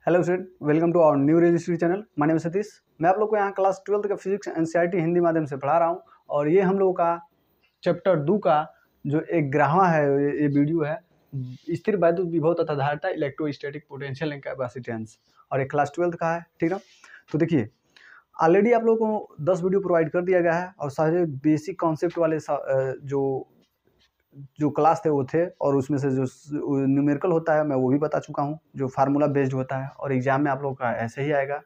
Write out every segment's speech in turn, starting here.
Hello student, welcome to our new registry channel. My name Satish. मैं आप लोग को यहाँ क्लास 12 का फिजिक्स एनसीईआरटी हिंदी माध्यम से पढ़ा रहा हूँ और ये हम लोगों का चैप्टर 2 का जो एक ग्रामा है, ये वीडियो है स्थिर वैद्युत विभव तथा धारिता, इलेक्ट्रोस्टैटिक पोटेंशियल एंड कैपेसिटेंस, और एक क्लास 12 का है। ठीक है, तो देखिए ऑलरेडी आप लोगों को 10 वीडियो प्रोवाइड कर दिया गया है और सारे बेसिक कॉन्सेप्ट वाले जो क्लास थे वो थे, और उसमें से जो न्यूमेरिकल होता है मैं वो भी बता चुका हूँ, जो फार्मूला बेस्ड होता है, और एग्जाम में आप लोगों का ऐसे ही आएगा।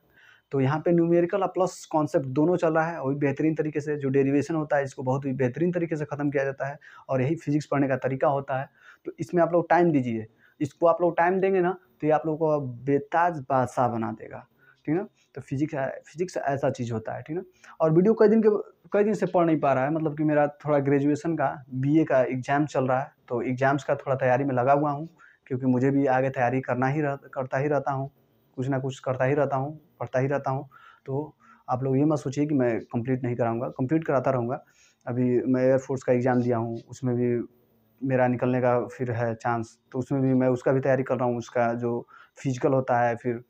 तो यहाँ पे न्यूमेरिकल और प्लस कॉन्सेप्ट दोनों चल रहा है, वही बेहतरीन तरीके से। जो डेरिवेशन होता है इसको बहुत ही बेहतरीन तरीके से ख़त्म किया जाता है, और यही फिजिक्स पढ़ने का तरीका होता है। तो इसमें आप लोग टाइम दीजिए, इसको आप लोग टाइम देंगे ना तो ये आप लोग को बेताज बादशाह बना देगा। ठीक है, तो फिजिक्स ऐसा चीज़ होता है। ठीक है, और वीडियो कई दिन से पढ़ नहीं पा रहा है, मतलब कि मेरा थोड़ा ग्रेजुएशन का बीए का एग्ज़ाम चल रहा है, तो एग्ज़ाम्स का थोड़ा तैयारी में लगा हुआ हूँ, क्योंकि मुझे भी आगे तैयारी करता ही रहता हूँ, कुछ ना कुछ करता ही रहता हूँ, पढ़ता ही रहता हूँ। तो आप लोग ये मत सोचिए कि मैं कंप्लीट नहीं कराऊंगा, कंप्लीट कराता रहूँगा। अभी मैं एयरफोर्स का एग्ज़ाम दिया हूँ, उसमें भी मेरा निकलने का फिर है चांस, तो उसमें भी मैं उसका भी तैयारी कर रहा हूँ। उसका जो फिजिकल होता है, फिर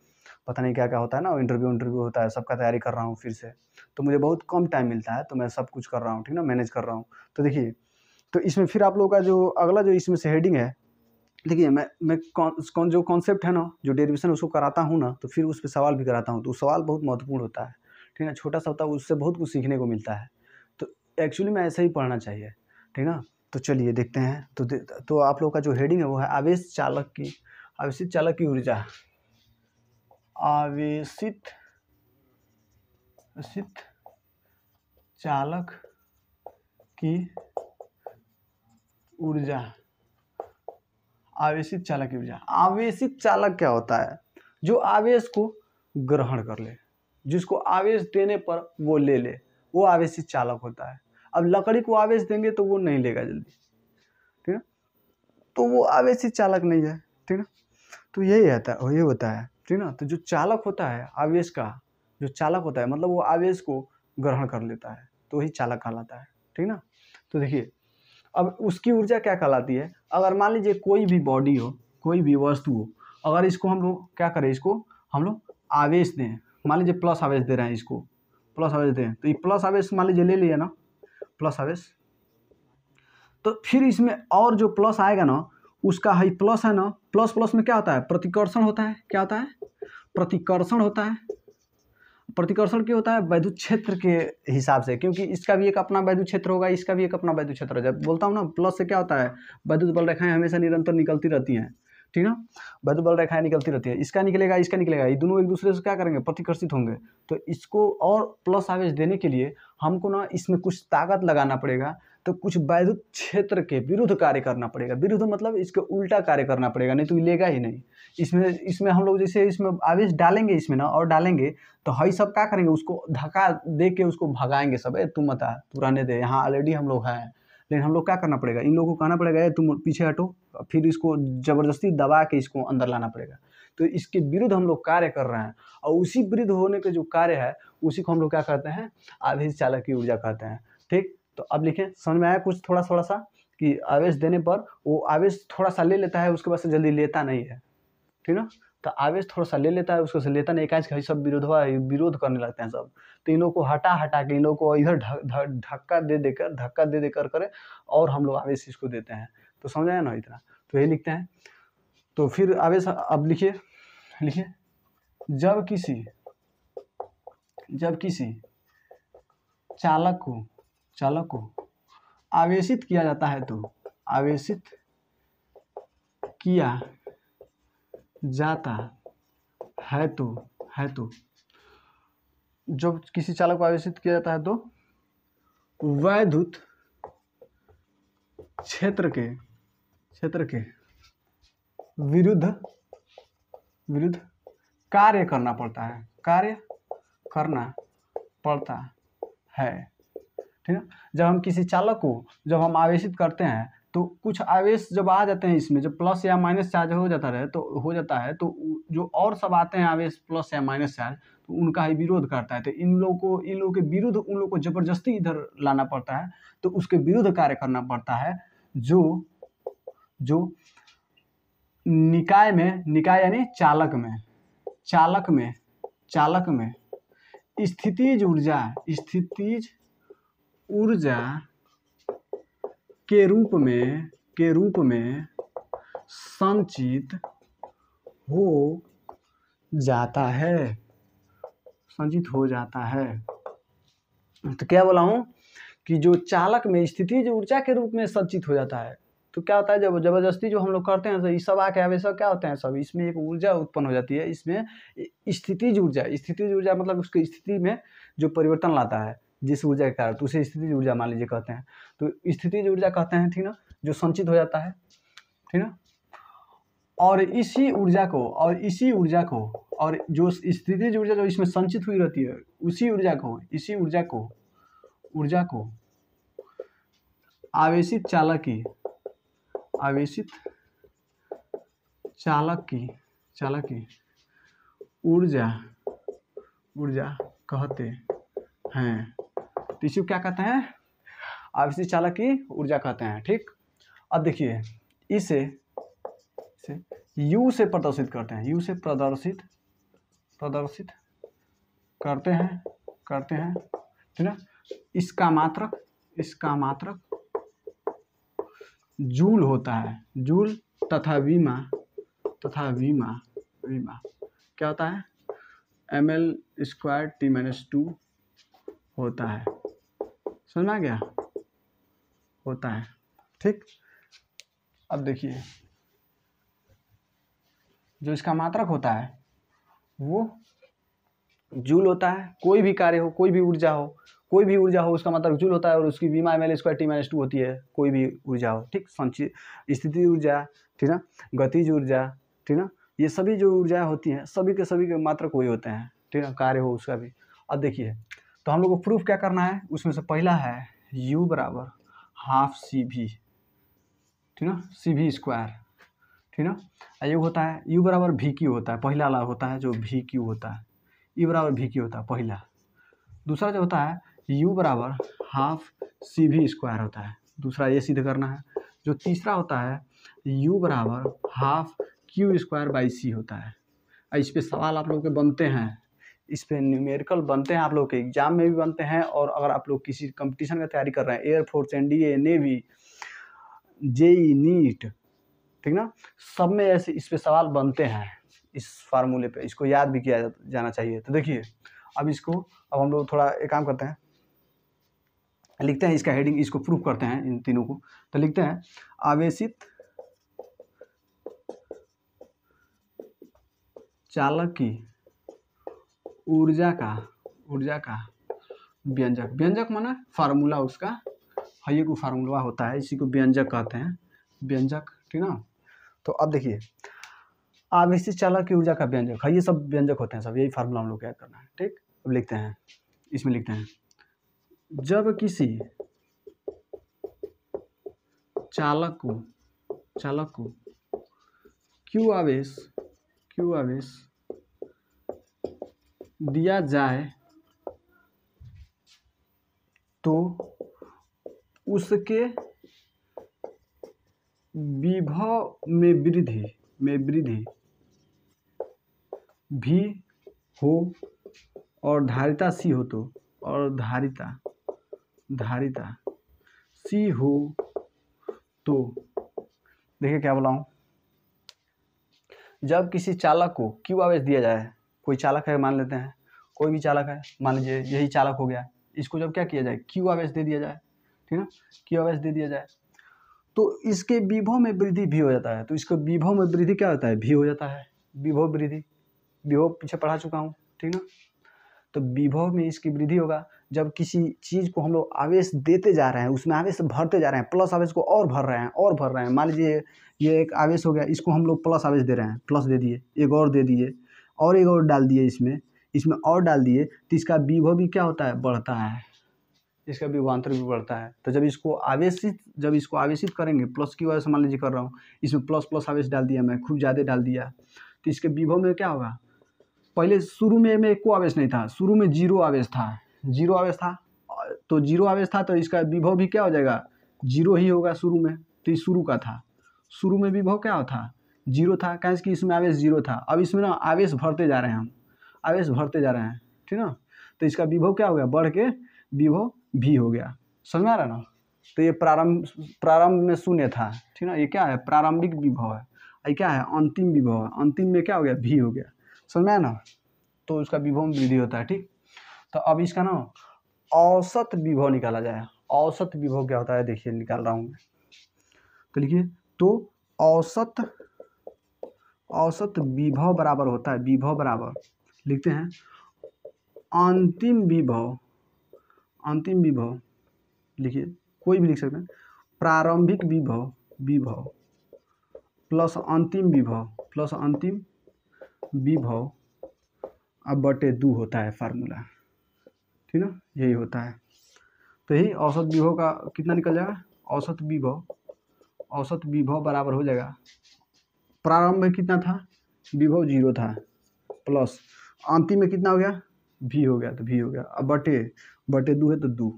पता नहीं क्या क्या होता है ना, इंटरव्यू होता है, सबका तैयारी कर रहा हूँ फिर से। तो मुझे बहुत कम टाइम मिलता है, तो मैं सब कुछ कर रहा हूँ, ठीक ना, मैनेज कर रहा हूँ। तो देखिए, तो इसमें फिर आप लोगों का जो अगला जो इसमें से हेडिंग है, देखिए मैं कौन जो कॉन्सेप्ट है ना, जो डेरिवेशन उसको कराता हूँ ना, तो फिर उस पर सवाल भी कराता हूँ। तो सवाल बहुत महत्वपूर्ण होता है, ठीक है, छोटा सा होता है, उससे बहुत कुछ सीखने को मिलता है। तो एक्चुअली में ऐसा ही पढ़ना चाहिए, ठीक ना। तो चलिए देखते हैं। तो आप लोग का जो हेडिंग है वो है आवेशित चालक की ऊर्जा। आवेशित चालक की ऊर्जा। आवेशित चालक की ऊर्जा। आवेशित चालक क्या होता है? जो आवेश को ग्रहण कर ले, जिसको आवेश देने पर वो ले ले, वो आवेशित चालक होता है। अब लकड़ी को आवेश देंगे तो वो नहीं लेगा जल्दी, ठीक है, तो वो आवेशित चालक नहीं है, ठीक है। तो यही होता है, ठीक ना। तो जो चालक होता है आवेश का, जो चालक होता है मतलब वो आवेश को ग्रहण कर लेता है, तो वही चालक कहलाता है, ठीक ना। तो देखिए, अब उसकी ऊर्जा क्या कहलाती है? अगर मान लीजिए कोई भी बॉडी हो, कोई भी वस्तु हो, अगर इसको हम लोग क्या करें, इसको हम लोग आवेश दें, मान लीजिए प्लस आवेश दे रहे हैं, इसको प्लस आवेश दें, तो ये प्लस आवेश मान लीजिए ले लिया ना, प्लस आवेश, तो फिर इसमें और जो प्लस आएगा ना, उसका हाई प्लस है ना, प्लस प्लस में क्या होता है? प्रतिकर्षण होता है। क्या होता है? प्रतिकर्षण होता है। प्रतिकर्षण क्यों होता है? वैद्युत क्षेत्र के हिसाब से, क्योंकि इसका भी एक अपना वैद्युत क्षेत्र होगा, इसका भी एक अपना वैद्युत क्षेत्र होगा। जब बोलता हूँ ना प्लस से क्या होता है, वैद्युत बल रेखाएं हमेशा निरंतर निकलती रहती हैं, ठीक है, वैद्युत बल रेखाएं निकलती रहती है, इसका निकलेगा, ये दोनों एक दूसरे से क्या करेंगे? प्रतिकर्षित होंगे। तो इसको और प्लस आवेश देने के लिए हमको ना इसमें कुछ ताकत लगाना पड़ेगा, तो कुछ वैद्युत क्षेत्र के विरुद्ध कार्य करना पड़ेगा। विरुद्ध मतलब इसके उल्टा कार्य करना पड़ेगा, नहीं तो लेगा ही नहीं। इसमें हम लोग जैसे इसमें आवेश डालेंगे इसमें ना, और डालेंगे तो हई सब क्या करेंगे, उसको धक्का दे के उसको भगाएंगे सब। तू मत आ, तू रहने दे, यहाँ ऑलरेडी हम लोग हैं। लेकिन हम लोग क्या करना पड़ेगा, इन लोगों को कहना पड़ेगा तुम पीछे हटो, फिर इसको जबरदस्ती दबा के इसको अंदर लाना पड़ेगा। तो इसके विरुद्ध हम लोग कार्य कर रहे हैं, और उसी विरुद्ध होने के जो कार्य है उसी को हम लोग क्या कहते हैं? आवेश चालक की ऊर्जा कहते हैं। ठीक, तो अब लिखें, समझ में आया कुछ थोड़ा सा कि आवेश देने पर वो आवेश थोड़ा सा ले लेता है, उसके बाद से जल्दी लेता नहीं है, ठीक ना। तो आवेश थोड़ा सा ले लेता है, उसको से लेता नहीं, एकाएक सब विरोध करने लगते हैं सब। तो इन लोगों को हटा के इन लोगों को इधर धक्का दे देकर करे, और हम लोग आवेश इसको देते हैं। तो समझ आया ना इतना? तो ये लिखते हैं। तो फिर आवेश अब लिखिए, जब किसी चालक को आवेशित किया जाता है, तो आवेशित किया जाता है तो जब किसी चालक को आवेशित किया जाता है तो वैद्युत क्षेत्र के विरुद्ध कार्य करना पड़ता है, ठीक है। जब हम किसी चालक को जब हम आवेशित करते हैं, तो कुछ आवेश जब आ जाते हैं इसमें, जब प्लस या माइनस चार्ज हो जाता है, तो जो और सब आते हैं आवेश प्लस या माइनस चार्ज, तो उनका ही विरोध करता है। तो इन लोगों के विरुद्ध उन लोगों को जबरदस्ती इधर लाना पड़ता है, तो उसके विरुद्ध कार्य करना पड़ता है। जो निकाय यानी चालक चालक में स्थितिज ऊर्जा के रूप में संचित हो जाता है। तो क्या बोला हूँ कि जो चालक में स्थितिज ऊर्जा के रूप में संचित हो जाता है, तो क्या होता है जब जबरदस्ती जो हम लोग करते हैं तो ये सब आके आवेशक क्या होते हैं, सब इसमें एक ऊर्जा उत्पन्न हो जाती है। इसमें स्थितिज ऊर्जा मतलब उसकी स्थिति में जो परिवर्तन लाता है जिस ऊर्जा के कारण, तो उसे स्थितिज ऊर्जा मान लीजिए कहते हैं। तो स्थितिज ऊर्जा कहते हैं, ठीक ना, जो संचित हो जाता है, ठीक ना। और इसी ऊर्जा को और जो स्थितिज ऊर्जा जो इसमें संचित हुई रहती है, इसी ऊर्जा को आवेशित चालक की ऊर्जा कहते हैं। तो इसी को क्या कहते हैं, आवेशित चालक की ऊर्जा कहते हैं। ठीक, अब देखिए इसे U से प्रदर्शित करते हैं, U से प्रदर्शित करते हैं, ठीक ना। इसका मात्रक जूल होता है, जूल तथा विमा क्या होता है, ml²T-2 होता है। समझ में आ गया, होता है। ठीक, अब देखिए जो इसका मात्रक होता है वो जूल होता है। कोई भी कार्य हो, कोई भी ऊर्जा हो उसका मात्रक जूल होता है, और उसकी विमा ml²T-2 होती है, कोई भी ऊर्जा हो। ठीक, संचित स्थिति ऊर्जा, ठीक ना, गतिज ऊर्जा, ठीक ना, ये सभी जो ऊर्जा होती हैं सभी के मात्रक वही होते हैं, ठीक है, कार्य हो उसका भी। अब देखिए तो हम लोग को प्रूफ क्या करना है, उसमें से पहला है U बराबर हाफ CV, ठीक ना, CV², ठीक ना। योग होता है U बराबर VQ होता है, पहला वाला होता है जो VQ होता है, E बराबर VQ होता है पहला। दूसरा जो होता है U बराबर हाफ CV² होता है, दूसरा ये सिद्ध करना है। जो तीसरा होता है U बराबर हाफ Q²/C होता है। इस पे सवाल आप लोग के बनते हैं, इस पे न्यूमेरिकल बनते हैं, आप लोग के एग्जाम में भी बनते हैं। और अगर आप लोग किसी कंपटीशन का तैयारी कर रहे हैं, air force, NDA, navy, JEE, NEET, ठीक ना, सब में ऐसे इस पे सवाल बनते हैं, इस फार्मूले पे, इसको याद भी किया जाना चाहिए। तो देखिए अब हम लोग थोड़ा एक काम करते हैं, लिखते हैं इसका हेडिंग, इसको प्रूफ करते हैं इन तीनों को। तो लिखते हैं आवेशित चालक की ऊर्जा का व्यंजक माना फार्मूला उसका, ये को फार्मूला होता है, इसी को व्यंजक कहते हैं, व्यंजक, ठीक ना। तो अब देखिए आवेशित चालक की ऊर्जा का व्यंजक है, ये सब व्यंजक होते हैं, सब यही फार्मूला हम लोग क्या करना है। ठीक, अब लिखते हैं, इसमें लिखते हैं जब किसी चालक को Q आवेश दिया जाए तो उसके विभव में वृद्धि भी हो और धारिता C हो तो, और धारिता C हो तो, देखिए क्या बोला हूँ, जब किसी चालक को Q आवेश दिया जाए, कोई चालक है मान लेते हैं, कोई भी चालक है, मान लीजिए यही चालक हो गया, इसको जब क्या किया जाए, Q आवेश दे दिया जाए, ठीक ना, Q आवेश दे दिया जाए तो इसके विभव में वृद्धि भी हो जाता है। तो इसको विभव में वृद्धि क्या होता है, भी हो जाता है, विभव वृद्धि, विभव पीछे पढ़ा चुका हूँ, ठीक ना। तो विभव में इसकी वृद्धि होगा जब किसी चीज़ को हम लोग आवेश देते जा रहे हैं, उसमें आवेश भरते जा रहे हैं, प्लस आवेश को और भर रहे हैं। मान लीजिए ये एक आवेश हो गया, इसको हम लोग प्लस आवेश दे रहे हैं, प्लस दे दिए, एक और दे दिए, और एक और डाल दिए, इसमें और डाल दिए, तो इसका विभव भी क्या होता है, बढ़ता है, इसका विभवांतर भी बढ़ता है। तो जब इसको आवेशित करेंगे, प्लस की वजह से मान लीजिए कर रहा हूँ, इसमें प्लस आवेश डाल दिया, मैं खूब ज़्यादा डाल दिया, तो इसके विभव में क्या होगा, पहले शुरू में कोई आवेश नहीं था, शुरू में जीरो आवेश था, तो जीरो आवेश था, तो इसका विभव भी क्या हो जाएगा, जीरो ही होगा शुरू में। तो ये शुरू का था, शुरू में विभव क्या था, जीरो था, कैसे कि इसमें आवेश जीरो था। अब इसमें ना आवेश भरते जा रहे हैं हम, आवेश भरते जा रहे हैं, ठीक ना। तो इसका विभव क्या हो गया, बढ़ के विभव भी हो गया, समझ में आ रहा है ना। तो ये प्रारंभ में शून्य था, ठीक ना, ये क्या है, प्रारंभिक विभव है। ये क्या है, अंतिम विभव है, अंतिम में क्या हो गया, भी हो गया, समझ में आया ना। तो उसका विभव में वृद्धि होता है, ठीक। तो अब इसका ना औसत विभव निकाला जाए। औसत विभव क्या होता है, देखिए निकाल रहा हूँ मैं। तो लिखिए, तो औसत विभव बराबर होता है, विभव बराबर लिखते हैं अंतिम विभव लिखिए, कोई भी लिख सकते हैं, प्रारंभिक विभव प्लस अंतिम विभव अब बटे 2 होता है फार्मूला, ठीक ना, यही होता है। तो यही औसत विभव का कितना निकल जाएगा, औसत विभव बराबर हो जाएगा, प्रारंभ में कितना था, विभव 0 था, प्लस अंतिम में कितना हो गया, भी हो गया, तो भी हो गया, अब बटे 2 है तो 2।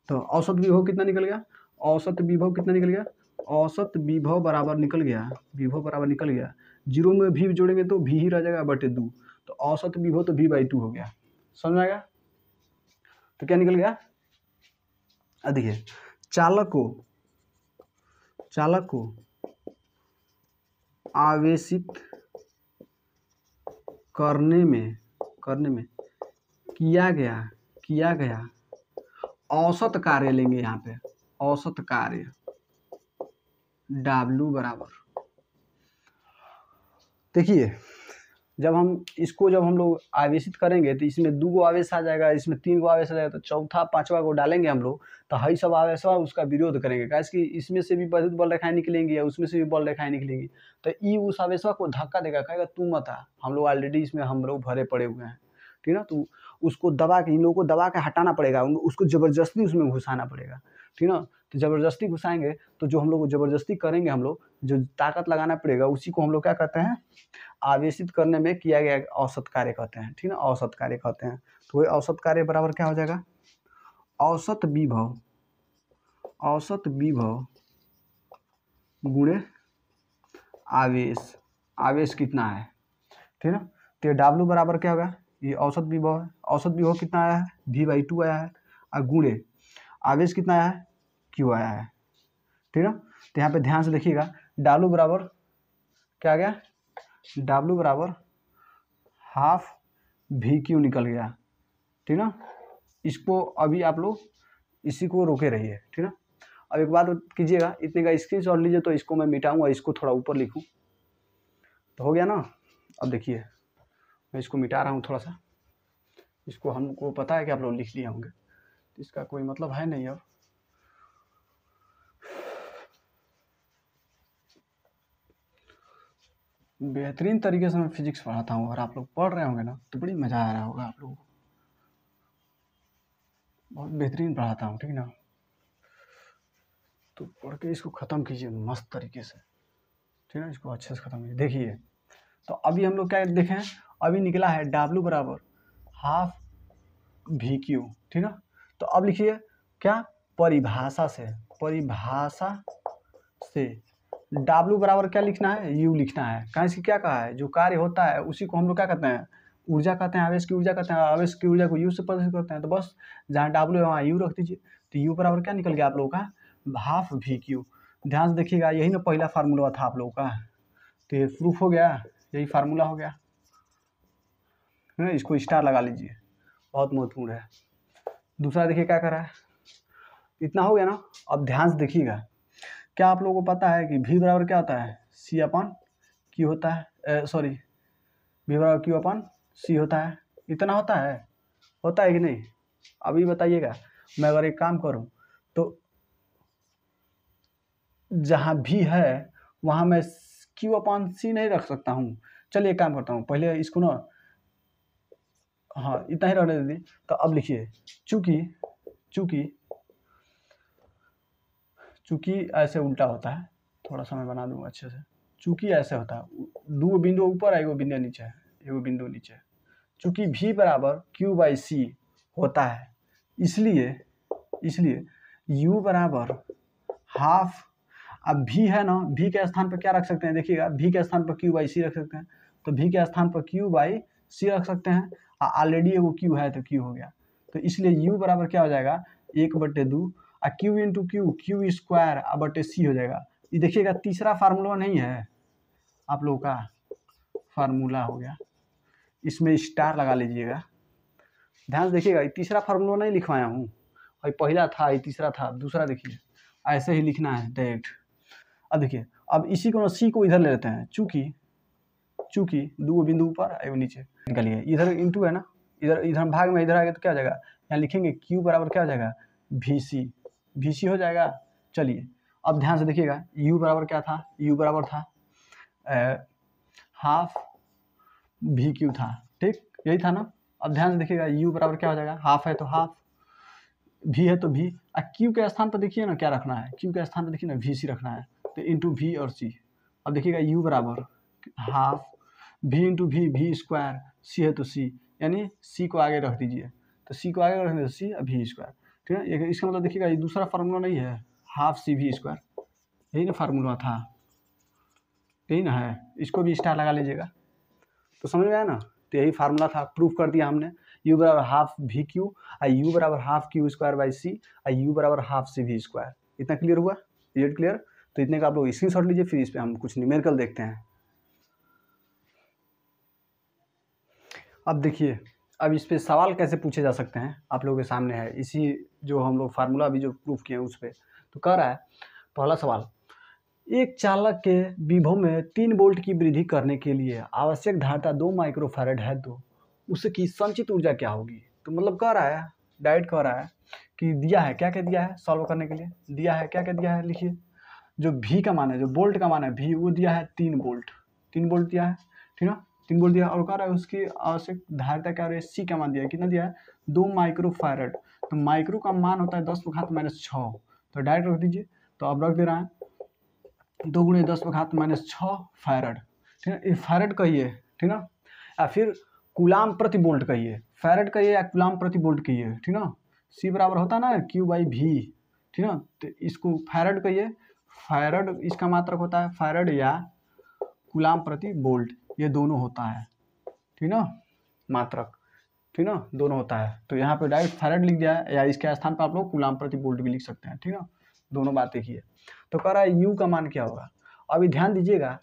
तो औसत विभव कितना निकल गया, औसत विभव कितना निकल गया, औसत विभव बराबर निकल गया, विभव बराबर निकल गया, 0 में भी जोड़ेंगे तो भी ही रह जाएगा, बटे 2। तो औसत विभव तो v/2 हो गया, समझ में आएगा। तो क्या निकल गया, देखिए, चालक को आवेशित करने में किया गया औसत कार्य लेंगे, यहाँ पे औसत कार्य W बराबर, देखिए जब हम लोग आवेशित करेंगे तो इसमें 2 गो आवेश आ जाएगा, इसमें 3 गो आवेश आ जाएगा, तो चौथा 5वां को डालेंगे हम लोग, तो हई सब आवेश उसका विरोध करेंगे, कैसे कि इसमें से भी विद्युत बल रेखाएं निकलेंगी या उसमें से भी बल रेखाएं निकलेंगी। तो ई उस आवेश को धक्का देगा, कहेगा तू मत आ, हम लोग ऑलरेडी इसमें हम लोग भरे पड़े हुए हैं, ठीक ना। तो उसको दबा के, इन लोगों को दबा के हटाना पड़ेगा, उसको जबरदस्ती उसमें घुसाना पड़ेगा, ठीक ना। तो जबरदस्ती घुसाएंगे तो जो हम लोग जबरदस्ती करेंगे, हम लोग जो ताकत लगाना पड़ेगा, उसी को हम लोग क्या कहते हैं, आवेशित करने में किया गया औसत कार्य कहते हैं, ठीक ना, औसत कार्य कहते हैं। तो वही औसत कार्य बराबर क्या हो जाएगा, औसत विभव गुणे आवेश कितना है, ठीक ना। तो W बराबर क्या होगा, ये औसत विभव है, औसत विभव कितना आया है, v/2 आया है, और गुणे आवेश कितना आया है, Q आया है, ठीक ना। तो यहाँ पे ध्यान से देखिएगा, W बराबर क्या आ गया, W बराबर हाफ VQ निकल गया, ठीक ना। इसको अभी आप लोग इसी को रोके रहिए, ठीक ना। अब एक बात कीजिएगा, इतने का स्क्रीनशॉट लीजिए, तो इसको मैं मिटाऊंगा, इसको थोड़ा ऊपर लिखूं, तो हो गया ना। अब देखिए मैं इसको मिटा रहा हूँ थोड़ा सा, इसको हमको पता है कि आप लोग लिख लिए होंगे, तो इसका कोई मतलब है नहीं। अब बेहतरीन तरीके से मैं फिजिक्स पढ़ाता हूँ, और आप लोग पढ़ रहे होंगे ना तो बड़ी मज़ा आ रहा होगा आप लोगों को, बहुत बेहतरीन पढ़ाता हूँ, ठीक ना। तो पढ़ के इसको ख़त्म कीजिए मस्त तरीके से, ठीक है, इसको अच्छे से ख़त्म कीजिए। देखिए तो अभी हम लोग क्या देखें, अभी निकला है W बराबर हाफ VQ, ठीक ना। तो अब लिखिए क्या, परिभाषा से W बराबर क्या लिखना है, U लिखना है, कहाँ इसकी क्या कहा है, जो कार्य होता है उसी को हम लोग क्या कहते हैं, ऊर्जा कहते हैं, आवेश की ऊर्जा कहते हैं, आवेश की ऊर्जा को U से प्रदर्शित करते हैं। तो बस जहाँ W है वहाँ U रख दीजिए, तो U बराबर क्या निकल गया आप लोगों का, हाफ VQ। ध्यान से देखिएगा, यही ना पहला फार्मूला था आप लोगों का, तो ये प्रूफ हो गया, यही फार्मूला हो गया, है ना। इसको स्टार लगा लीजिए, बहुत महत्वपूर्ण है। दूसरा देखिए क्या कर रहा है, इतना हो गया ना। अब ध्यान से देखिएगा, क्या आप लोगों को पता है कि V बराबर क्या होता है, C/Q होता है, सॉरी V बराबर Q/C होता है, इतना होता है कि नहीं, अभी बताइएगा। मैं अगर एक काम करूं तो जहां भी है वहां मैं Q/C नहीं रख सकता हूं। चलिए एक काम करता हूं, पहले इसको ना, हाँ इतना ही रहने दीजिए। तो अब लिखिए, चूंकि ऐसे उल्टा होता है, थोड़ा सा मैं बना दूंगा अच्छे से। चूंकि ऐसे होता है, 2 बिंदु ऊपर है, 1 बिंदु नीचे है, 1 बिंदु नीचे है। चूंकि V बराबर Q/C होता है, इसलिए U बराबर हाफ अब भी है ना, भी के स्थान पर क्या रख सकते हैं, देखिएगा भी के स्थान पर क्यू बाई सी रख सकते हैं, तो भी के स्थान पर क्यू बाई सी रख सकते हैं। ऑलरेडी एगो क्यू है तो क्यू हो गया, तो इसलिए यू बराबर क्या हो जाएगा 1/2 Q into Q, Q square बटे सी हो जाएगा। ये देखिएगा तीसरा फार्मूला नहीं है आप लोगों का, फार्मूला हो गया, इसमें स्टार लगा लीजिएगा। ध्यान से देखिएगा, ये तीसरा फार्मूला नहीं लिखवाया हूँ, और पहला था, ये तीसरा था, दूसरा देखिए ऐसे ही लिखना है डायरेक्ट। अब देखिए, अब इसी को सी को इधर ले लेते हैं, चूंकि दो बिंदु ऊपर एवं नीचे निकलिए, इधर इंटू है ना, इधर भाग में इधर आ गया तो क्या हो जाएगा, यहाँ लिखेंगे क्यू बराबर क्या हो जाएगा वी सी हो जाएगा। चलिए अब ध्यान से देखिएगा, यू बराबर क्या था, यू बराबर था हाफ वी क्यू था, ठीक यही था ना। अब ध्यान से देखिएगा, यू बराबर क्या हो जाएगा, हाफ है तो हाफ, भी है तो भी, क्यू के स्थान पर देखिए ना क्या रखना है, क्यू के स्थान पर देखिए ना वी सी रखना है, तो इंटू वी और सी। अब देखिएगा यू बराबर half v into v square, c है तो सी, यानी सी को आगे रख दीजिए, तो सी को आगे रखने तो सी वी स्क्वायर, ठीक है। इसका मतलब देखिएगा ये दूसरा फार्मूला नहीं है, हाफ सी वी स्क्वायर, यही ना फार्मूला था, यही ना है, इसको भी स्टार लगा लीजिएगा। तो समझ में आया ना, तो यही फार्मूला था, प्रूफ कर दिया हमने। यू बराबर हाफ वी क्यू, यू बराबर half Q square by C, U बराबर हाफ सी वी स्क्वायर। इतना क्लियर हुआ, ये क्लियर। तो इतने का आप लोग स्क्रीनशॉट लीजिए, फिर इस पर हम कुछ न्यूमेरिकल देखते हैं। अब देखिए, अब इस पे सवाल कैसे पूछे जा सकते हैं आप लोगों के सामने है, इसी जो हम लोग फार्मूला अभी जो प्रूफ किए हैं उस पर। तो कह रहा है पहला सवाल, एक चालक के विभव में 3 वोल्ट की वृद्धि करने के लिए आवश्यक धारिता 2 माइक्रोफैरड है, तो उसकी संचित ऊर्जा क्या होगी। तो मतलब कह रहा है, डायरेक्ट कह रहा है कि दिया है, क्या क्या दिया है सॉल्व करने के लिए, दिया है क्या क्या दिया है, लिखिए। जो भी का मान है, जो वोल्ट का मान है भी, वो दिया है 3 वोल्ट, 3 वोल्ट दिया है, ठीक है, 3 वोल्ट दिया। और कह रहा है उसकी आवश्यक धारिता क्या हो रही है, सी का मान दिया है, कितना दिया है 2 माइक्रोफैरड। तो माइक्रो का मान होता है 10⁻⁶, तो डायरेक्ट रख दीजिए। तो अब रख दे रहा है 2 × 10⁻⁶ फैरड, ठीक है, ये फैरड कहिए, ठीक ना, या फिर कूलाम प्रति वोल्ट कहिए, फैरड कहिए या कूलाम प्रति वोल्ट कहिए, ठीक ना। सी बराबर होता है ना क्यू बाई भी, ठीक ना, तो इसको फैरड कहिए, फैरड इसका मात्रक होता है फैरड या कूलाम प्रति वोल्ट, ये दोनों होता है, ठीक ना, मात्रक, ठीक ना, दोनों होता है। तो यहाँ पे डायरेक्ट फैरड लिख दिया है, या इसके स्थान पर आप लोग कूलाम प्रति वोल्ट भी लिख सकते हैं, ठीक ना, दोनों बात एक ही है। तो कह रहा है यू का मान क्या होगा। अभी ध्यान दीजिएगा,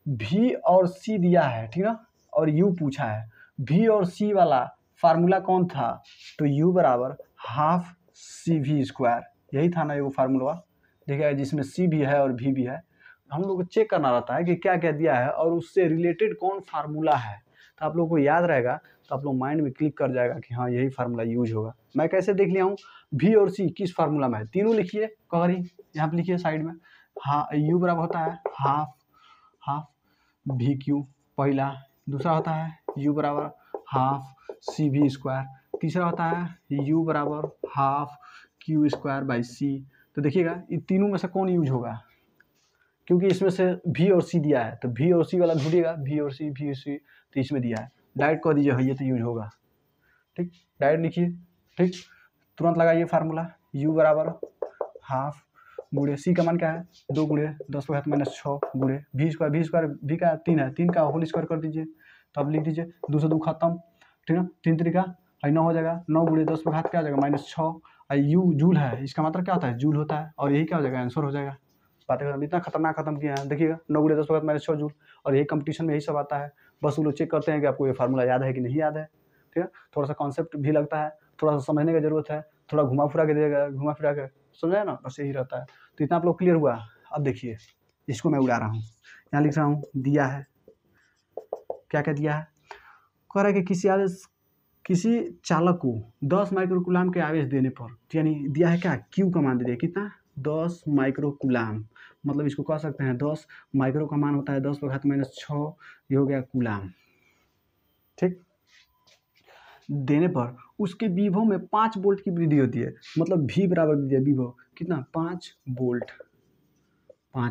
भी और सी दिया है, ठीक ना, और यू पूछा है, भी और सी वाला फार्मूला कौन था, तो यू बराबर हाफ सी वी स्क्वायर, यही था ना एगो फार्मूला, देखिएगा जिसमें सी भी है और भी है। हम लोग को चेक करना रहता है कि क्या क्या दिया है और उससे रिलेटेड कौन फार्मूला है, तो आप लोगों को याद रहेगा, तो आप लोग माइंड में क्लिक कर जाएगा कि हाँ यही फार्मूला यूज होगा। मैं कैसे देख लिया हूँ, भी और सी किस फार्मूला में है, तीनों लिखिए, कहरी यहाँ पे लिखिए साइड में। हाँ, यू बराबर होता है हाफ वी क्यू पहला, दूसरा होता है यू बराबर हाफ सी वी स्क्वायर, तीसरा होता है यू बराबर हाफ क्यू स्क्वायर बाई सी। तो देखिएगा इन तीनों में से कौन यूज होगा, क्योंकि इसमें से भी और सी दिया है, तो भी और सी वाला ढूंढिएगा, भी और सी तो इसमें दिया है, डायरेक्ट कह दीजिए ये तो यूज होगा, ठीक, डायरेक्ट लिखिए, ठीक, तुरंत लगाइए फार्मूला, यू बराबर हाफ गुणे सी का मान क्या है 2 × 10⁻⁶ गुणे वी स्क्वायर भी का 3 है, 3 का होल स्क्वायर कर दीजिए, तो अब लिख दीजिए 2 से 2 खत्म, ठीक है, 3 तरीका 9 हो जाएगा, 9 × 10 क्या हो जाएगा -6, यू जूल है, इसका मतलब क्या होता है जूल होता है, और यही क्या हो जाएगा आंसर हो जाएगा। बातें खत्म, इतना खतरनाक खत्म किया है, देखिएगा 9 × 10⁻⁶ जूल, और यही कंपटीशन में यही सब आता है। बस वो लोग चेक करते हैं कि आपको ये फार्मूला याद है कि नहीं याद है, ठीक है, थोड़ा सा कॉन्सेप्ट भी लगता है, थोड़ा सा समझने की जरूरत है, थोड़ा घुमा फिरा के समझाया ना, बस यही रहता है। तो इतना आप लोग क्लियर हुआ। अब देखिए इसको मैं उड़ा रहा हूँ, यहाँ लिख रहा हूँ दिया है, क्या क्या दिया है, कह रहा है कि किसी चालक को 10 माइक्रोकूलाम के आवेश देने पर, यानी दिया है क्या क्यू का मान दे दिया कितना 10 माइक्रोकूलाम, मतलब इसको कह सकते हैं 10 माइक्रो का मान होता है 10⁻⁶, ये हो गया कूलाम, ठीक, देने पर उसके विभव में 5 वोल्ट की वृद्धि होती है, मतलब भी बराबर दे दिया विभव कितना 5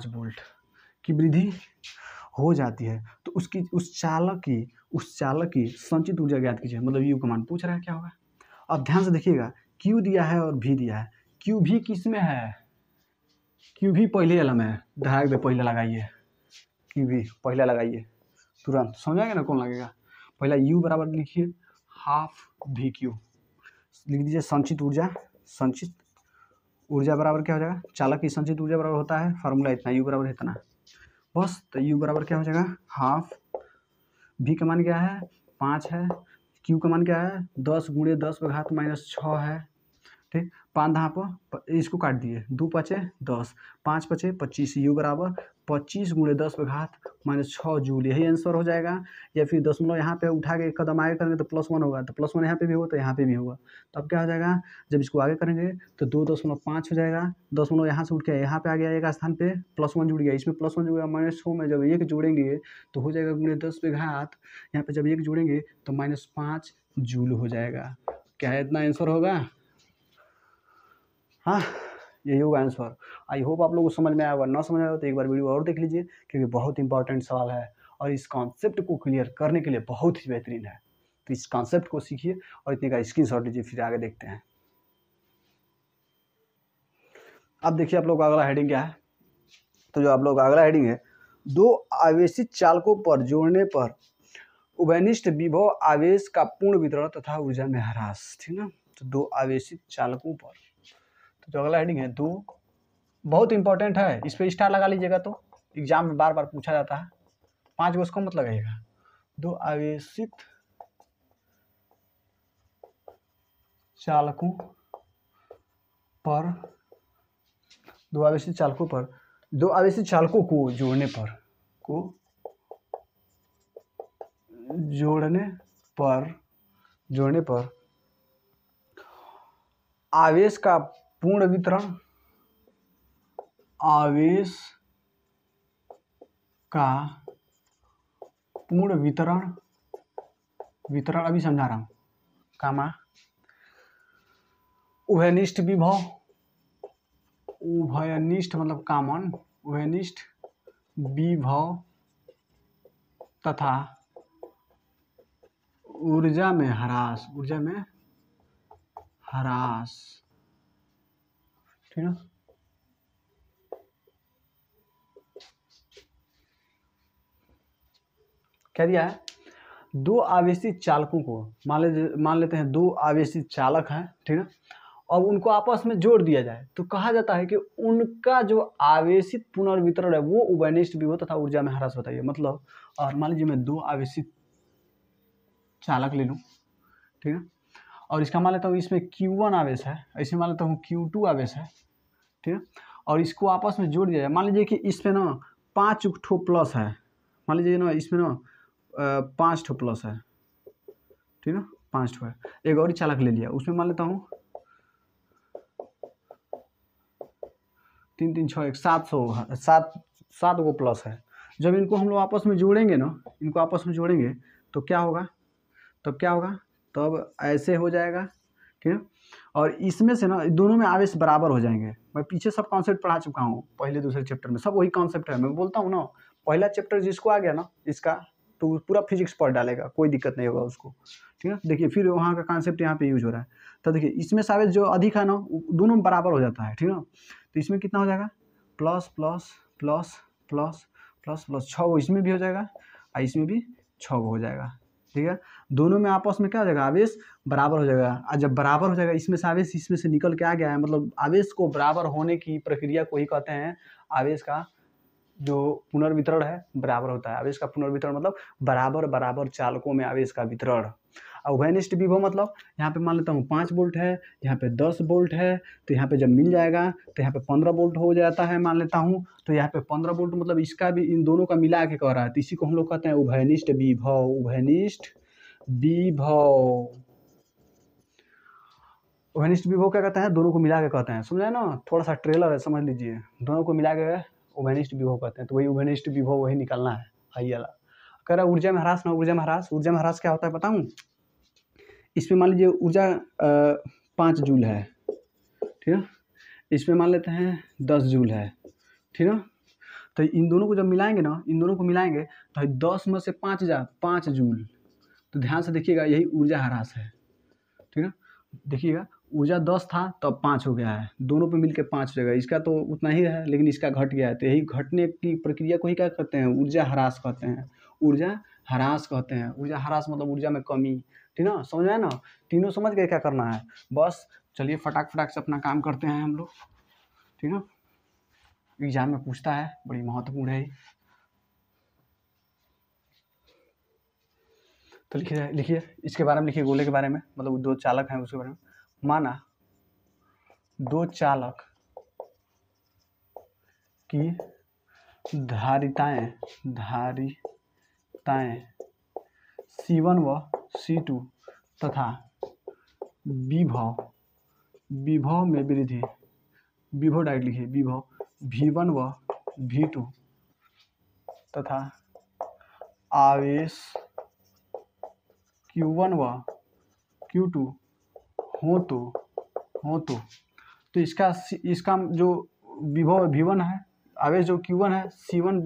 वोल्ट की वृद्धि हो जाती है, तो उस चालक की संचित ऊर्जा ज्ञात कीजिए, मतलब यू का मान पूछ रहा है क्या होगा। अब ध्यान से देखिएगा, क्यू दिया है और भी दिया है, क्यू भी किस में है क्यू भी पहले वाला में धारा पे पहले लगाइए, क्यू भी पहले लगाइए तुरंत, समझाएंगे ना कौन लगेगा। पहला यू बराबर लिखिए हाफ वी क्यू, लिख दीजिए संचित ऊर्जा। संचित ऊर्जा बराबर क्या हो जाएगा, चालक की संचित ऊर्जा बराबर होता है फार्मूला इतना, यू बराबर इतना बस। तो यू बराबर क्या हो जाएगा हाफ, वी का मान क्या है 5 है, क्यू का मान क्या है 10 गुणे 10⁻⁻6 है, ठीक। 5 दहाँ पर इसको काट दिए, 2 पचे 10, 5 पचे 25, यू बराबर 25 गुणे 10⁻⁻6 जूल, यही आंसर हो जाएगा। या फिर दशमलव यहाँ पे उठा के कदम आगे करेंगे तो +1 होगा, तो +1 यहाँ पे भी होगा तो यहाँ पे भी होगा। तो अब क्या हो जाएगा, जब इसको आगे करेंगे तो 2.5 हो जाएगा, दशमलव यहाँ से उठ के यहाँ पे आ गया, एक स्थान पे +1 जुड़ गया, इसमें +1 जुड़ गया, -6 में जब 1 जोड़ेंगे तो हो जाएगा गुणे 10 पे घात, यहाँ पे जब 1 जोड़ेंगे तो -5 जूल हो जाएगा। क्या है इतना आंसर होगा, हाँ यही होगा आंसर। आई होप आप लोगों को समझ में आया होगा, ना समझ आया हो तो एक बार वीडियो और देख लीजिए, क्योंकि बहुत इंपॉर्टेंट सवाल है और इस कॉन्सेप्ट को क्लियर करने के लिए बहुत ही बेहतरीन है। तो इस कॉन्सेप्ट को सीखिए और इतने का स्क्रीनशॉट लीजिए, फिर आगे देखते हैं। अब देखिए आप लोग का अगला हेडिंग क्या है। तो जो आप लोग का अगला हेडिंग है, दो आवेशित चालकों पर जोड़ने पर उभयनिष्ठ विभव आवेश का पूर्ण वितरण तथा ऊर्जा में ह्रास, ठीक ना। तो दो आवेशित चालकों पर, तो जो अगला हेडिंग है दो, बहुत इंपॉर्टेंट है, इस पे स्टार लगा लीजिएगा तो एग्जाम में बार बार पूछा जाता है, 5 गो उसको मत लगाइएगा। दो आवेशित चालकों पर, दो आवेशित चालकों पर, दो आवेशित चालकों को जोड़ने पर, को जोड़ने पर आवेश का पूर्ण वितरण, आवेश का पूर्ण वितरण, वितरण अभी समझा रहा हूँ, कामा उभयनिष्ठ विभव, उभयनिष्ठ मतलब कॉमन, उभयनिष्ठ विभव तथा ऊर्जा में ह्रास, ऊर्जा में ह्रास, ठीक है। क्या दिया है, दो आवेशित चालकों को मान लेते हैं दो आवेशित चालक हैं, ठीक है, और उनको आपस में जोड़ दिया जाए तो कहा जाता है कि उनका जो आवेशित पुनर्वितरण है वो उभयनिष्ठ विभव तथा ऊर्जा में ह्रास बताइए। मतलब, और मान लीजिए मैं दो आवेशित चालक ले लूँ, ठीक है, और इसका मान लेता हूँ इसमें Q1 आवेश है, ऐसे मान लेता हूँ Q2 आवेश है, ठीक है, और इसको आपस में जोड़ दिया जाए। मान लीजिए कि इसमें ना 5 ठो प्लस है, मान लीजिए ना इसमें ना 5 ठो प्लस है, ठीक है, 5 ठो है। एक और चालक ले लिया, उसमें मान लेता हूँ 3 3 6 7 गो प्लस है। जब इनको हम लोग आपस में जोड़ेंगे ना, इनको आपस में जोड़ेंगे तो क्या होगा, तब क्या होगा, तब ऐसे हो जाएगा, ठीक है। और इसमें से ना दोनों में आवेश बराबर हो जाएंगे। मैं पीछे सब कॉन्सेप्ट पढ़ा चुका हूँ, पहले दूसरे चैप्टर में सब वही कॉन्सेप्ट है। मैं बोलता हूँ ना, पहला चैप्टर जिसको आ गया ना इसका, तो पूरा फिजिक्स पढ़ डालेगा, कोई दिक्कत नहीं होगा उसको, ठीक है। देखिए फिर वहाँ का कॉन्सेप्ट यहाँ पे यूज हो रहा है। तो देखिए इसमें से आवेश जो अधिक है ना दोनों में बराबर हो जाता है, ठीक है ना। तो इसमें कितना हो जाएगा, plus plus plus plus plus plus 6 गो इसमें भी हो जाएगा और इसमें भी 6 गो हो जाएगा, ठीक है। दोनों में आपस में क्या हो जाएगा, आवेश बराबर हो जाएगा। और जब बराबर हो जाएगा, इसमें से आवेश इसमें से निकल के आ गया है, मतलब आवेश को बराबर होने की प्रक्रिया को ही कहते हैं आवेश का जो पुनर्वितरण है बराबर होता है। आवेश का पुनर्वितरण मतलब बराबर बराबर चालकों में आवेश का वितरण। उभयनिष्ठ विभव मतलब यहाँ पे मान लेता हूँ 5 वोल्ट है, यहाँ पे 10 वोल्ट है, तो यहाँ पे जब मिल जाएगा तो यहाँ पे 15 वोल्ट हो जाता है मान लेता हूँ। तो यहाँ पे 15 वोल्ट मतलब इसका भी इन दोनों का मिला के कह रहा है, तो इसी को हम लोग कहते हैं उभयनिष्ठ विभव। उभयनिष्ठ विभव, उभयनिष्ठ विभव क्या कहते हैं, दोनों को मिला के कहते हैं। समझे ना, थोड़ा सा ट्रेलर है, समझ लीजिए, दोनों को मिला के उभयनिष्ठ विभव कहते हैं। तो वही उभयनिष्ठ विभव वही निकालना है। आई वाला कह रहा है ऊर्जा में ह्रास ना, ऊर्जा में ह्रास, ऊर्जा में ह्रास क्या होता है बताऊँ। इसमें मान लीजिए ऊर्जा 5 जूल है, ठीक है, इसमें मान लेते हैं 10 जूल है, ठीक है। तो इन दोनों को जब मिलाएंगे ना, इन दोनों को मिलाएंगे तो 10 में से 5 जा 5 जूल। तो ध्यान से देखिएगा, यही ऊर्जा ह्रास है, ठीक है। देखिएगा ऊर्जा 10 था तब 5 हो गया है, दोनों पे मिलके 5 हो जाएगा। इसका तो उतना ही है लेकिन इसका घट गया है, तो यही घटने की प्रक्रिया को ही क्या कहते हैं, ऊर्जा ह्रास कहते हैं। ऊर्जा ह्रास कहते हैं। ऊर्जा ह्रास मतलब ऊर्जा में कमी, ठीक ना, समझ आया ना। तीनों समझ गए क्या करना है। बस चलिए फटाक फटाक से अपना काम करते हैं हम लोग, ठीक ना। एग्जाम में पूछता है, बड़ी महत्वपूर्ण है। तो लिखिए लिखिए इसके बारे में, लिखिए गोले के बारे में, मतलब दो चालक हैं उसके बारे में। माना दो चालक की धारिताएं C1 व C2 तथा विभव में वृद्धि, विभव डायरेक्ट लिखिए, विभव V1 व V2 तथा आवेश Q1 व Q2 हो तो इसका जो विभव V1 है, आवेश जो Q1 है, C1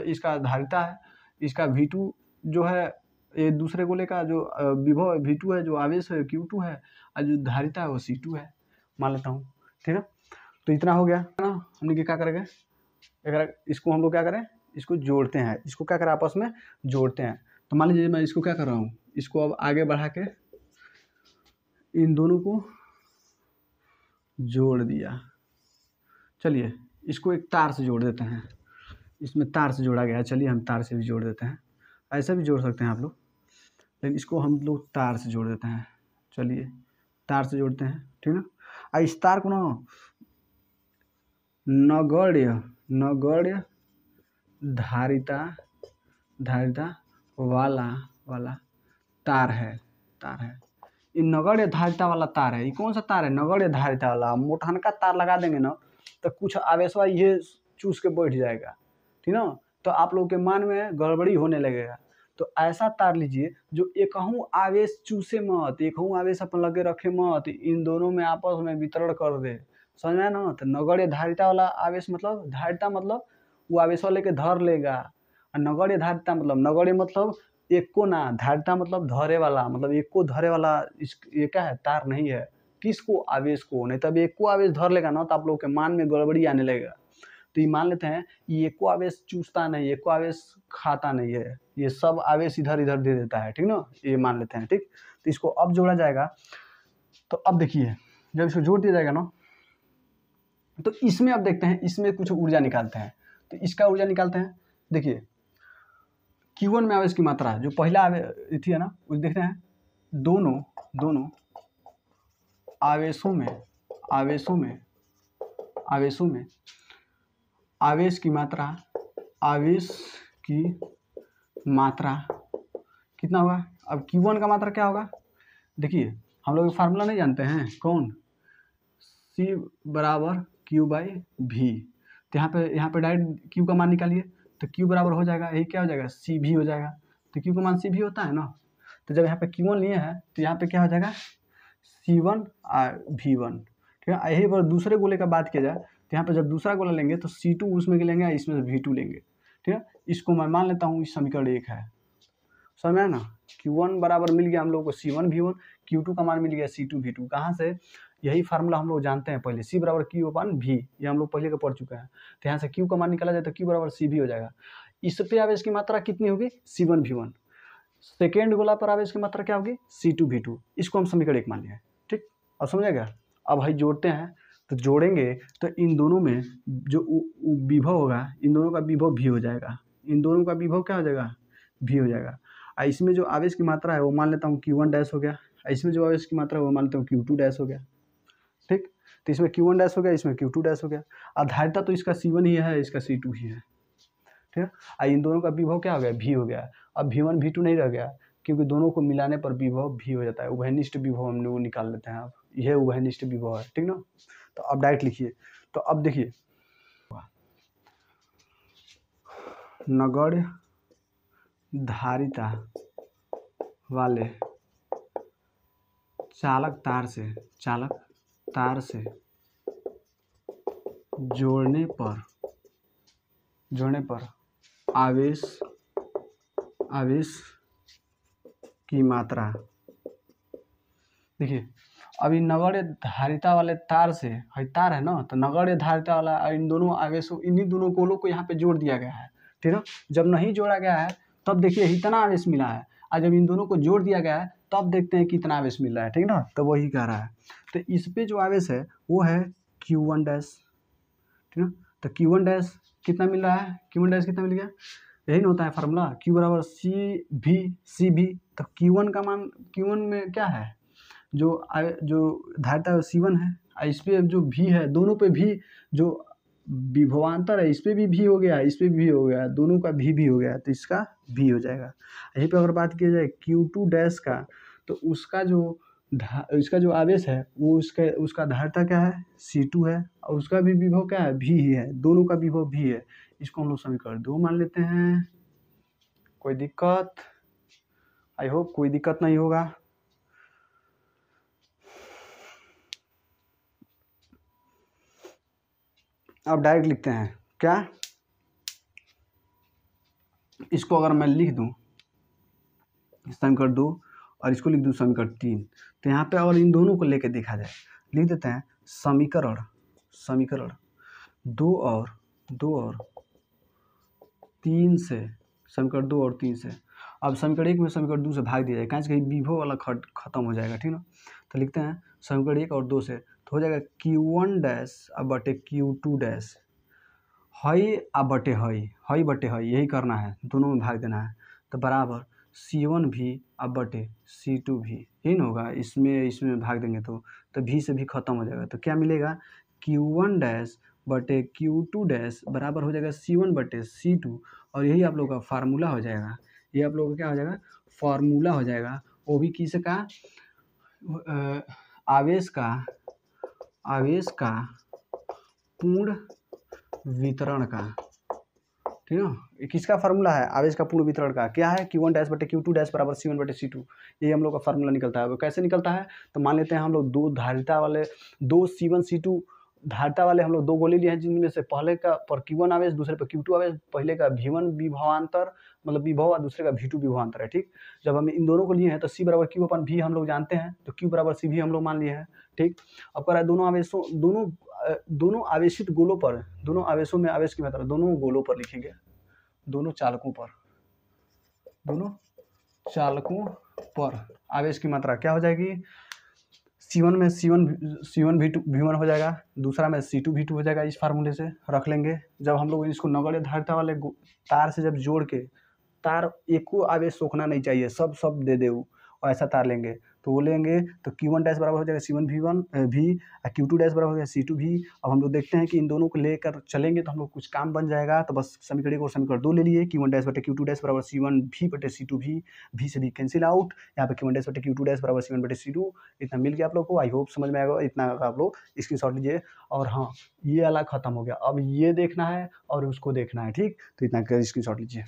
इसका धारिता है, इसका V2 जो है ये दूसरे गोले का जो विभव V2 है, जो आवेश है Q2 है, और जो धारिता है वो C2 है, मान लेता हूँ, ठीक है। तो इतना हो गया ना। हम लोग क्या करेंगे, अगर इसको हम लोग क्या करें, इसको जोड़ते हैं, इसको क्या करें, आपस में जोड़ते हैं। तो मान लीजिए मैं इसको क्या कर रहा हूँ, इसको अब आगे बढ़ा के इन दोनों को जोड़ दिया। चलिए इसको एक तार से जोड़ देते हैं, इसमें तार से जोड़ा गया है, चलिए हम तार से भी जोड़ देते हैं। ऐसा भी जोड़ सकते हैं आप लोग, लेकिन इसको हम लोग तार से जोड़ देते हैं। चलिए तार से जोड़ते हैं, ठीक ना। और इस तार को ना नगण्य धारिता वाला तार है। ये नगण्य धारिता वाला तार है। ये कौन सा तार है, नगण्य धारिता वाला। मोटानका तार लगा देंगे ना तो कुछ आवेशवा ये चूस के बैठ जाएगा, ठीक ना, तो आप लोग के मान में गड़बड़ी होने लगेगा। तो ऐसा तार लीजिए जो एकहूँ आवेश चूसे मत, एकहूँ आवेश अपन लगे रखे मत, इन दोनों में आपस में वितरण कर दे, समझ में ना। तो नगण्य धारिता वाला आवेश मतलब, धारिता मतलब वो आवेश लेके धर लेगा, और नगण्य धारिता मतलब, नगण्य मतलब एक को ना, धारिता मतलब धरे वाला, मतलब एक को धरे वाला। ये क्या है, तार नहीं है। किसको, आवेश को। नहीं तब एक को आवेश धर लेगा ना तो आप लोग के मान में गड़बड़ी आने लगेगा। तो ये मान लेते हैं ये एक को आवेश चूसता नहीं, एक को आवेश खाता नहीं है, ये सब आवेश इधर इधर दे देता है, ठीक ना, ये मान लेते हैं, ठीक। तो इसको अब जोड़ा जाएगा। तो अब देखिए जब इसको जोड़ दिया जाएगा ना तो इसमें अब देखते हैं, इसमें कुछ ऊर्जा निकालते हैं। तो इसका ऊर्जा निकालते हैं। देखिए Q1 में आवेश की मात्रा जो पहला आवेश थी है ना, उस देखते हैं दोनों आवेशों में आवेश की मात्रा कितना होगा। अब Q1 का मात्रा क्या होगा, देखिए हम लोग फार्मूला नहीं जानते हैं, कौन, C बराबर Q/V। तो यहाँ पे डायरेक्ट Q का मान निकालिए, तो Q बराबर हो जाएगा, यही क्या हो जाएगा, CV हो जाएगा। तो Q का मान CV होता है ना, तो जब यहाँ पे Q1 लिए हैं तो यहाँ पे क्या हो जाएगा, C1 V1, ठीक है। यही पर दूसरे गोले का बात किया जाए तो यहाँ पे जब दूसरा गोला लेंगे तो C2 उसमें के लेंगे, इसमें से V2 लेंगे, ठीक है। इसको मैं मान लेता हूँ इस समीकरण 1 है, समझ में आया ना। Q1 बराबर मिल गया हम लोग को C1 V1, Q2 का मान मिल गया C2 V2। कहाँ से, यही फार्मूला हम लोग जानते हैं पहले, C बराबर Q/V, ये हम लोग पहले का पढ़ चुके हैं। तो यहाँ से Q का मान निकाला जाए तो Q बराबर CV हो जाएगा। इस पे आवेश की मात्रा कितनी होगी, C1 V1। सेकेंड गोला पर आवेश की मात्रा क्या होगी, C2 V2। इसको हम समीकरण 1 मान लिया, ठीक। अब समझेगा। अब भाई जोड़ते हैं, तो जोड़ेंगे तो इन दोनों में जो विभव होगा, इन दोनों का विभव V हो जाएगा, इन दोनों का विभव क्या हो जाएगा, V हो जाएगा। इसमें जो आवेश की मात्रा है वो मान लेता हूँ Q1 डैश हो गया, इसमें जो आवेश की मात्रा है वो मान लेता हूँ Q2 डैश हो गया, ठीक। तो इसमें Q1 डैश हो गया, इसमें Q2 डैश हो गया। आधारिता तो इसका C1 ही है, इसका C2 ही है, ठीक है। इन दोनों का विभव क्या हो गया, V हो गया। अब V1 V2 नहीं रह गया, क्योंकि दोनों को मिलाने पर विभव V हो जाता है। उभयनिष्ठ विभव हम लोग निकाल लेते हैं। अब यह उभयनिष्ठ विभव है, ठीक ना। तो अब डायरेक्ट लिखिए। तो अब देखिए नगण्य धारिता वाले चालक तार से जोड़ने पर आवेश की मात्रा, देखिए अभी नगण्य धारिता वाले तार से, है तार है ना, तो नगण्य धारिता वाला इन दोनों आवेशों, इन्हीं दोनों गोलों को यहाँ पे जोड़ दिया गया है, ठीक है। जब नहीं जोड़ा गया है तब देखिए इतना आवेश मिला है, और जब इन दोनों को जोड़ दिया गया है तब देखते हैं कितना आवेश मिल रहा है, ठीक ना। तो वही कह रहा है, तो इस पे जो आवेश है वो है Q1 डैश, ठीक है। तो Q1 डैश कितना मिल रहा है, Q1 डैश कितना मिल गया, यही ना होता है फार्मूला, Q बराबर सी भी। तो Q1 का मान, Q1 में क्या है, जो धारिता C1 है, और इस पे जो भी है, दोनों पे भी जो विभवांतर है, इस पे भी हो गया, इस पे भी हो गया, दोनों का भी हो गया, तो इसका भी हो जाएगा। यहीं पे अगर बात की जाए Q2 डैश का, तो इसका जो आवेश है वो उसका धारिता क्या है, C2 है, और उसका भी विभव क्या है, भी ही है, दोनों का विभव भी है। इसको हम लोग समीकरण 2 मान लेते हैं। कोई दिक्कत, आई होप कोई दिक्कत नहीं होगा। अब डायरेक्ट लिखते हैं क्या, इसको अगर मैं लिख दूं समीकरण 2 और इसको लिख दूं समीकरण 3, तो यहाँ पे अगर इन दोनों को लेके देखा जाए, लिख देते हैं समीकरण 2 और 3 से, समीकरण 2 और 3 से। अब समीकरण 1 में समीकरण 2 से भाग दिया जाए, कहीं से कहीं विभव वाला खत्म हो जाएगा, ठीक ना। तो लिखते हैं समीकरण 1 और 2 से, तो हो जाएगा Q1 डैश अब बटे Q2 डैश, हई अब बटे हई बटे हई, यही करना है, दोनों में भाग देना है। तो बराबर C1 भी अब बटे C2 भी, यही ना होगा, इसमें भाग देंगे तो भी से भी खत्म हो जाएगा। तो क्या मिलेगा, Q1 डैश बटे Q2 डैश बराबर हो जाएगा C1 बटे C2, और यही आप लोगों का फार्मूला हो जाएगा। ये आप लोगों का क्या हो जाएगा, फार्मूला हो जाएगा। वो भी किसका, आवेश का पूर्ण वितरण का, ठीक है। ये किसका फार्मूला है, आवेश का पूर्ण वितरण का, क्या है, Q1 डैश बटे Q2 डैश बराबर C1 बटे C2, ये हम लोग का फार्मूला निकलता है। वो कैसे निकलता है, तो मान लेते हैं हम लोग दो C1 C2 धारिता वाले हम लोग दो गोले लिए हैं, जिनमें से पहले का पर Q1 आवेश, दूसरे पर Q2 आवेश, पहले का V1 विभवांतर मतलब विभव और दूसरे का V2 विभवांतर है, ठीक। जब हम इन दोनों को लिए हैं तो C बराबर Q अपन V हम लोग जानते हैं, तो Q बराबर C भी हम लोग मान लिए हैं, ठीक। अब कह रहा है दोनों आवेशित गोलों पर, दोनों आवेशों में आवेश की मात्रा दोनों गोलों पर लिखेंगे, दोनों चालकों पर आवेश की मात्रा क्या हो जाएगी, C1 में C1 V1 हो जाएगा, दूसरा में C2 V2 हो जाएगा। इस फार्मूले से रख लेंगे। जब हम लोग इसको नगण्य धारिता वाले तार से जब जोड़ के, तार एक को आवेश सोखना नहीं चाहिए, सब दे दे वो, और ऐसा तार लेंगे तो वो लेंगे, तो Q1 डैश बराबर हो जाएगा C1 V1 भी, और Q2 डैश बराबर हो जाएगा C2 भी। अब हम लोग देखते हैं कि इन दोनों को लेकर चलेंगे तो हम लोग कुछ काम बन जाएगा। तो बस समीकरण 1 और समीकरण 2 ले लिए, Q1 डैश बटे Q2 डैश बराबर C1 भी बटे C2 भी से भी कैंसिल आउट, यहाँ पे Q1 डैश बटे Q2 डैश बराबर C1 बटे C2, इतना मिल गया आप लोग को। आई होप समझ में आएगा, इतना आप लोग स्क्रीनशॉट लीजिए। और हाँ, ये वाला खत्म हो गया, अब ये देखना है और उसको देखना है, ठीक। तो इतना स्क्रीनशॉट लीजिए।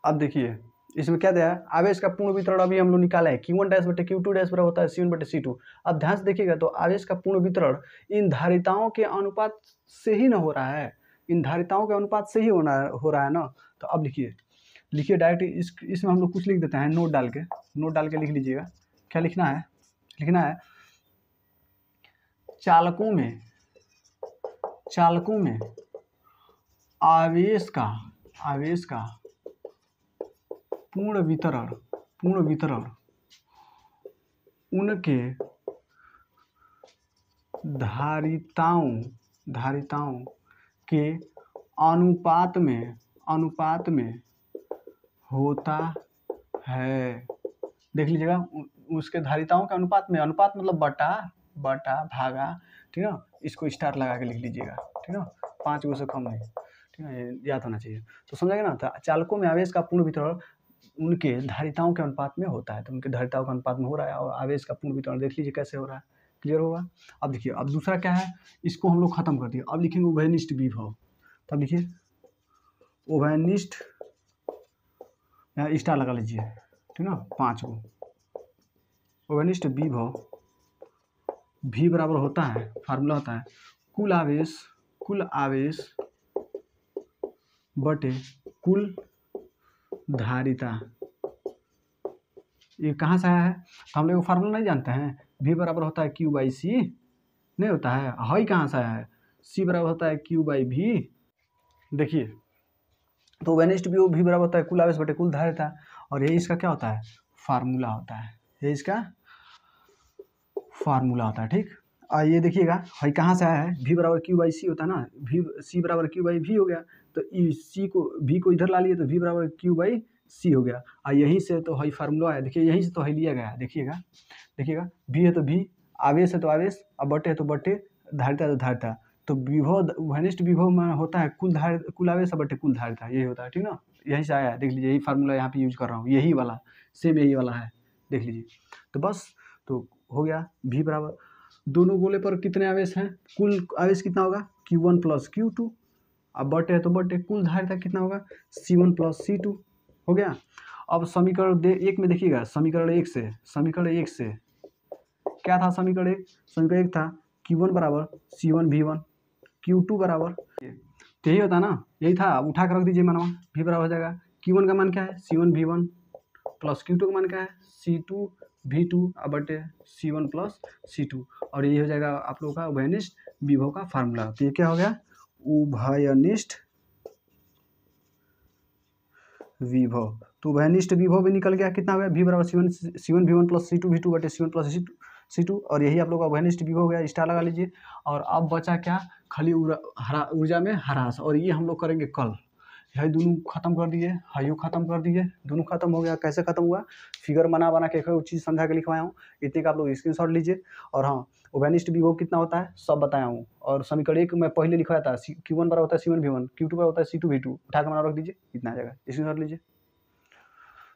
अब देखिए इसमें क्या दिया है, आवेश का पूर्ण वितरण अभी हम लोग निकाला है, Q1 डैश बटे Q2 डैश बराबर होता है C1 बटे C2। अब ध्यान से देखिएगा तो आवेश का पूर्ण वितरण इन धारिताओं के अनुपात से ही ना हो रहा है, इन धारिताओं के अनुपात से ही हो रहा है ना। तो अब लिखिए डायरेक्ट इसमें हम लोग कुछ लिख देते हैं, नोट डाल के लिख लीजिएगा। क्या लिखना है, चालकों में आवेश का पूर्ण वितरण उनके धारिताओं के अनुपात में होता है। देख लीजिएगा, उसके धारिताओं के अनुपात में, अनुपात मतलब बटा भागा, ठीक है। इसको स्टार लगा के लिख लीजिएगा, ठीक है, 5 गो से कम नहीं, ठीक है, याद होना चाहिए। तो समझेगा ना, तो चालकों में आवेश का पूर्ण वितरण उनके धारिताओं के अनुपात में होता है, तो उनके धारिताओं के अनुपात में हो रहा है, और आवेश का पूर्ण वितरण देख लीजिए कैसे हो रहा है, क्लियर होगा। अब देखिए, अब दूसरा क्या है, इसको हम लोग खत्म कर दिए। अब लिखेंगे उभयनिष्ठ विभव, तब लिखिए उभयनिष्ठ, यहाँ स्टार लगा लीजिए, ठीक है, 5 गो। उभयनिष्ठ विभव भी बराबर होता है, फार्मूला होता है कुल आवेश बटे कुल धारिता ये कहाँ से आया है? तो हम लोग फार्मूला नहीं जानते हैं, V बराबर होता है Q बाई सी, नहीं होता है? हाई कहाँ से आया है? C बराबर होता है Q बाई V। देखिए तो वेनिस्ट भी V बराबर होता है कुल आवेश बटे कुल धारिता, और ये इसका क्या होता है? फार्मूला होता है, ये इसका फार्मूला होता है। ठीक, ये देखिएगा भाई कहाँ से आया है? V बराबर Q बाई सी होता है ना, C बराबर Q बाई V हो गया, तो C को V को इधर ला लिए तो V बराबर Q बाई C हो गया, और यहीं से तो हाई फार्मूला है। देखिए यहीं से तो हाई लिया गया है, देखिएगा V है तो V, आवेश है तो आवेश, और बटे है तो बटे, धारिता है तो धारिता। तो विभव घनिष्ठ विभव में होता है कुल आवेश बटे कुल धारिता, यही होता है। ठीक ना, यहीं से आया है, देख लीजिए यही फार्मूला यहाँ पे यूज कर रहा हूँ, यही वाला सेम यही वाला है, देख लीजिए। तो बस तो हो गया V बराबर, दोनों गोले पर कितने आवेश हैं? कुल आवेश कितना होगा? Q1 प्लस Q2, अब बटे है तो बटे, कुल धारिता कितना होगा? C1 प्लस C2 हो गया। अब समीकरण 1 में देखिएगा, समीकरण 1 से क्या था? समीकरण 1 था Q1 बराबर C1 V1, Q2 बराबर, तो यही होता ना, यही था। अब उठा कर रख दीजिए मनवा, V बराबर हो जाएगा Q1 का मान क्या है? C1 V1 प्लस Q2 का मान क्या है? C2 V2 अब बटे C1 प्लस C2, और ये हो जाएगा आप लोगों का उभयनिष्ठ विभव का फार्मूला। तो ये क्या हो गया? उभयनिष्ठ विभव। तो उभयनिष्ठ विभव भी निकल गया, कितना हो गया? V बराबर C1 V1 plus C2 V2 बटे C1 प्लस C2, और यही आप लोग का उभयनिष्ठ विभव हो गया, स्टार लगा लीजिए। और अब बचा क्या? खाली ऊर्जा में ह्रास, और ये हम लोग करेंगे कल। यही दोनों खत्म कर दिए, हाइयो खत्म कर दिए, दोनों खत्म हो गया। कैसे खत्म हुआ? फिगर बना के कोई चीज़ समझा के लिखवाया हूँ, इतने का आप लोग स्क्रीनशॉट लीजिए। और हाँ, उभयनिष्ठ विभव कितना होता है सब बताया हूँ, और समीकरण 1 में पहले लिखवाया था Q1 बराबर होता है C1 V1, Q2 बराबर होता है C2 V2, उठा के बना रख दीजिए, इतना आ जाएगा, स्क्रीनशॉट लीजिए।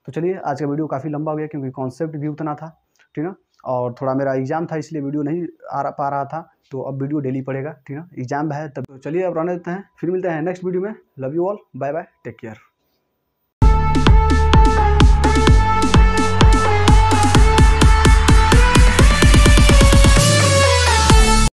तो चलिए आज का वीडियो काफ़ी लंबा हो गया क्योंकि कॉन्सेप्ट भी उतना था, ठीक ना, और थोड़ा मेरा एग्जाम था इसलिए वीडियो नहीं पा रहा था, तो अब वीडियो डेली पड़ेगा, ठीक ना, एग्जाम है तब। तो चलिए अब रहने देते हैं, फिर मिलते हैं नेक्स्ट वीडियो में। Love you all, bye bye, take care.